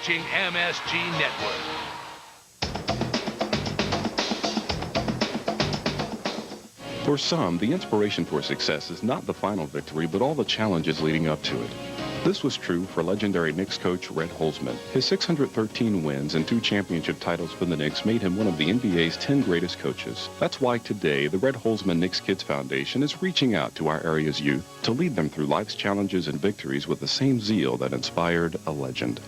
watching MSG Network. For some, the inspiration for success is not the final victory, but all the challenges leading up to it. This was true for legendary Knicks coach Red Holzman. His 613 wins and 2 championship titles for the Knicks made him one of the NBA's 10 greatest coaches. That's why today, the Red Holzman Knicks Kids Foundation is reaching out to our area's youth to lead them through life's challenges and victories with the same zeal that inspired a legend.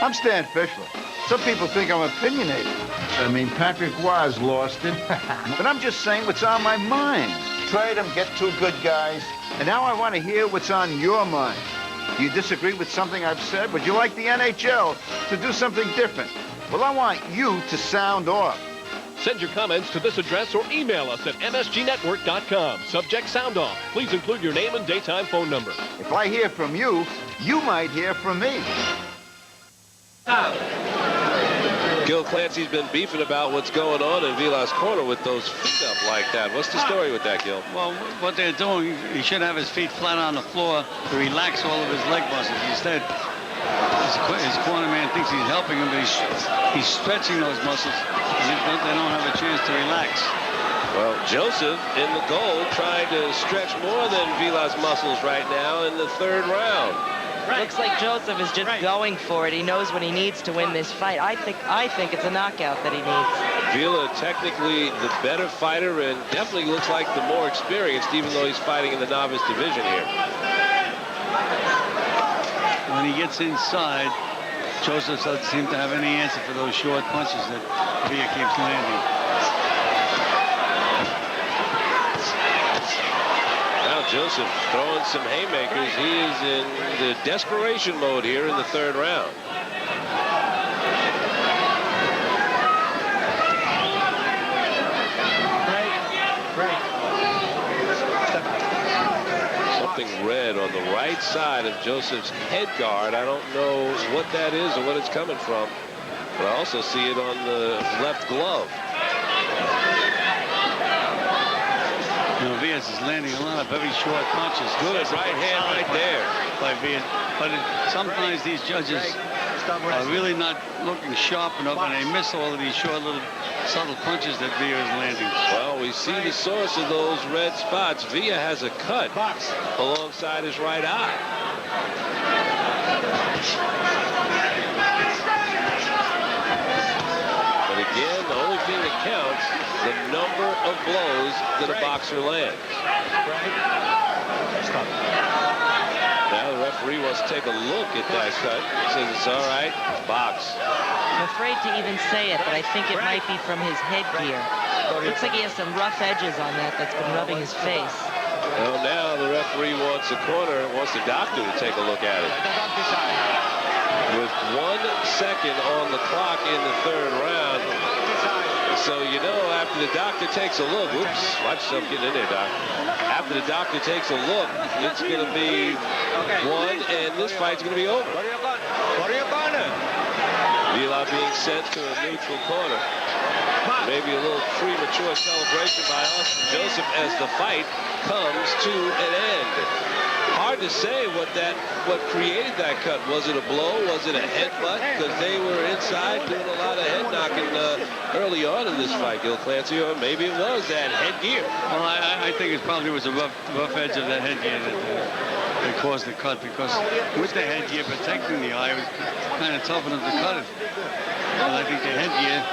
I'm Stan Fischler. Some people think I'm opinionated. I mean, Patrick Roy's lost it. But I'm just saying what's on my mind. Trade them, get 2 good guys. And now I want to hear what's on your mind. Do you disagree with something I've said? Would you like the NHL to do something different? Well, I want you to sound off. Send your comments to this address or email us at msgnetwork.com. Subject sound off. Please include your name and daytime phone number. If I hear from you, you might hear from me. Gil Clancy's been beefing about what's going on in Vila's corner with those feet up like that. What's the story with that, Gil? Well, what they're doing, he should have his feet flat on the floor to relax all of his leg muscles. Instead, his corner man thinks he's helping him, but he's stretching those muscles. And they don't have a chance to relax. Well, Joseph in the goal trying to stretch more than Vila's muscles right now in the 3rd round. Looks like Joseph is just going for it. He knows what he needs to win this fight. I think it's a knockout that he needs. Vila technically the better fighter and definitely looks like the more experienced, even though he's fighting in the novice division here. When he gets inside, Joseph doesn't seem to have any answer for those short punches that Villa keeps landing. Joseph throwing some haymakers. He is in the desperation mode here in the 3rd round. Something red on the right side of Joseph's head guard. I don't know what that is or what it's coming from, but I also see it on the left glove. Novice is landing a lot of very short punches. Good right hand right there by Villa. But sometimes these judges are really not looking sharp enough, and they miss all of these short little subtle punches that Villa is landing. Well, we see the source of those red spots. Villa has a cut alongside his right eye. But again, the only thing that counts, the number of blows that a boxer lands. Now the referee wants to take a look at that cut. He says it's all right. Box. I'm afraid to even say it, but I think it might be from his headgear. Looks like he has some rough edges on that's been rubbing his face. Well, now the referee wants the doctor to take a look at it. With 1 second on the clock in the 3rd round. So, you know, after the doctor takes a look, whoops, watch yourself getting in there, Doc. After the doctor takes a look, it's going to be 1, and this fight's going to be over. Vila being sent to a neutral corner. Maybe a little premature celebration by Austin Joseph as the fight comes to an end. Hard to say what created that cut. Was it a blow? Was it a headbutt? Because they were inside doing a lot of head knocking early on in this fight, Gil Clancy, or maybe it was that headgear. Well, I think it probably was a rough edge of that headgear that caused the cut, because with the headgear protecting the eye, it was kind of tough enough to cut it. But I think the headgear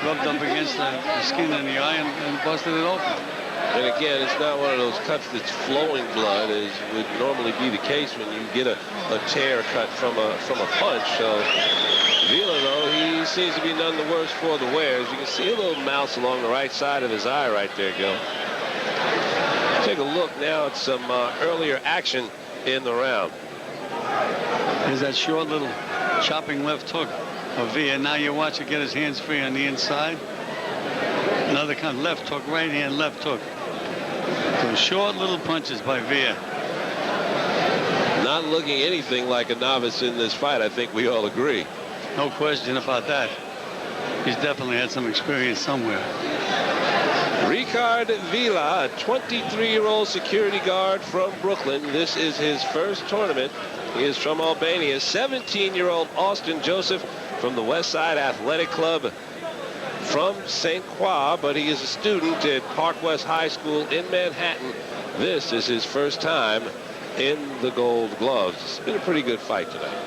rubbed up against the skin in the eye and busted it open. And again, it's not one of those cuts that's flowing blood, as would normally be the case when you get a tear cut from a punch. So Vila, though, he seems to be none the worse for the wear. As you can see a little mouse along the right side of his eye right there, Gil. Take a look now at some earlier action in the round. There's that short little chopping left hook of Villa. Now you watch it get his hands free on the inside. Another kind of left hook, right hand, left hook. So short little punches by Villa. Not looking anything like a novice in this fight. I think we all agree. No question about that. He's definitely had some experience somewhere. Rikard Vila, a 23-year-old security guard from Brooklyn. This is his first tournament He is from Albania. 17-year-old Austin Joseph from the Westside Athletic Club from St. Croix, but he is a student at Park West High School in Manhattan. This is his first time in the Gold Gloves. It's been a pretty good fight tonight.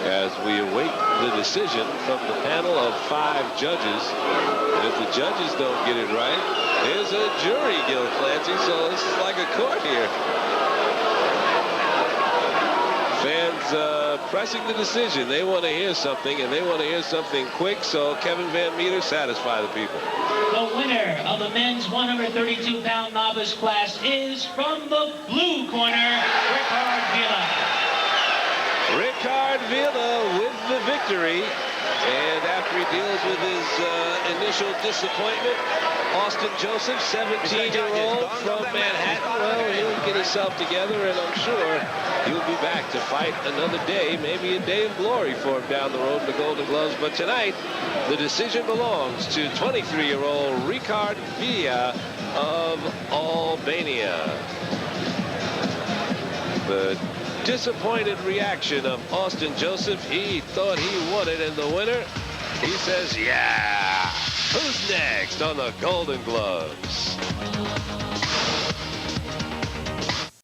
As we await the decision from the panel of 5 judges. And if the judges don't get it right, there's a jury, Gil Clancy, so this is like a court here. Fans pressing the decision. They want to hear something, and they want to hear something quick, so Kevin Van Meter, satisfy the people. The winner of the men's 132-pound novice class is from the blue corner, Rikard Vila. Rikard Vila with the victory. And after he deals with his initial disappointment, Austin Joseph, 17-year-old from Manhattan, well, he'll get himself together, and I'm sure he'll be back to fight another day, maybe a day of glory for him down the road in the Golden Gloves. But tonight, the decision belongs to 23-year-old Rikard Vila of Albania. The disappointed reaction of Austin Joseph. He thought he won it, and the winner, he says, yeah. Who's next on the Golden Gloves?